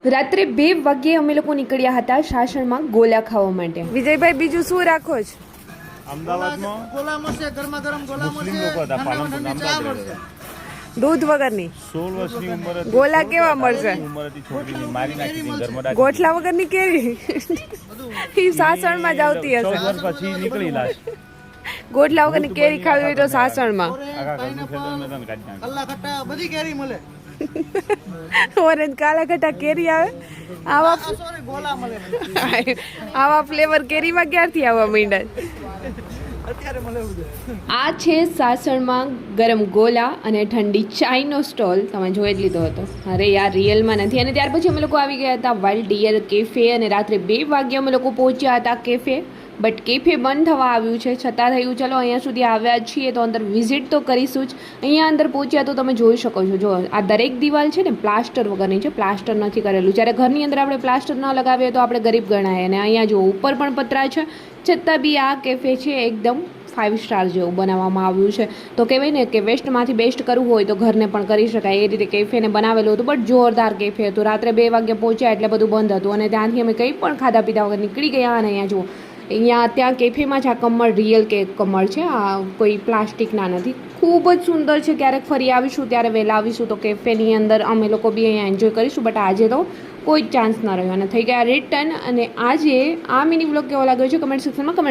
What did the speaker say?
રાત્રે 2 વાગ્યે અમે લોકો નીકળ્યા હતા સાસણમાં ગોલા ખાવા માટે. વિજયભાઈ બીજું શું રાખો છો? અમદાવાદમાં ગોલા મળશે, ગરમા ગરમ ગોલા મુસ્લિમ મળશે, લોકો હતા, પાલનપુર ઠંડા ચા અમદાવાદ મળશે. દૂધ વગરની 16 વર્ષની ઉંમર હતી. ગોલા કેવા મળશે? ઉંમર હતી છોકરીની, મારી નાખી હતી ઘરમાં રાખી. ગોઠલા વગરની કેરી ઈ સાસણમાં જ આવતી 14 હશે. વર્ષ પછી નીકળી લાશ. ગોઠલા વગરની કેરી ખાવી હોય તો સાસણમાં. આખા ઘરનું ખેતર મેં તને કાઢી નાખ્યું. કલ્લા ખટ્ટા બધી કેરી મળે. ઓરેન્જ કાલા ખટા કેરી આવે. આવા સોરી ગોલા મળે. આવા ફ્લેવર કેરીમાં ક્યારથી આવવા માંડ્યા? અત્યારે મળે બધું. આ છે સાસણમાં ગરમ ગોલા અને ઠંડી ચાયનો સ્ટોલ. તમે જોઈ જ લીધો હતો. અરે યાર રિયલમાં નથી. અને ત્યાર પછી અમે લોકો આવી ગયા હતા વાઇલ્ડ ડિયર કેફે અને રાત્રે 2 વાગ્યે અમે લોકો પહોંચ્યા હતા કેફે. બટ કેફે બંધ થવા આવ્યું છે, છતાં થયું ચલો અહીંયા સુધી આવ્યા છીએ તો અંદર વિઝિટ તો કરીશું જ. અહીંયા અંદર પહોંચ્યા તો તમે જોઈ શકો છો, જો આ દરેક દિવાલ છે ને પ્લાસ્ટર વગરની છે, પ્લાસ્ટર નથી કરેલું. જ્યારે ઘરની અંદર આપણે પ્લાસ્ટર ન લગાવીએ તો આપણે ગરીબ ગણાય. અને અહીંયા જો ઉપર પણ પતરા છે, છતાં બી આ કેફે છે એકદમ 5 સ્ટાર જેવું બનાવવામાં આવ્યું છે. તો કહેવાય ને કે વેસ્ટમાંથી બેસ્ટ કરવું હોય તો ઘરને પણ કરી શકાય એ રીતે કેફેને બનાવેલું હતું. બટ જોરદાર કેફે હતું. રાત્રે 2 વાગ્યે પહોંચ્યા એટલે બધું બંધ હતું અને ત્યાંથી અમે કંઈ પણ ખાધા પીધા વગર નીકળી ગયા. અને અહીંયા જુઓ, અહીંયા ત્યાં કેફેમાં જ આ કમળ રિયલ કે કમળ છે, આ કોઈ પ્લાસ્ટિકના નથી. ખૂબ જ સુંદર છે. ક્યારેક ફરી આવીશું ત્યારે વહેલા આવીશું તો કેફેની અંદર અમે લોકો બી અહીંયા એન્જોય કરીશું. બટ આજે તો કોઈ જ ચાન્સ ન રહ્યો અને થઈ ગયા રિટર્ન. અને આજે આ મિની વ્લોગ કેવો લાગ્યો છે કમેન્ટ સેક્શનમાં કમેન્ટ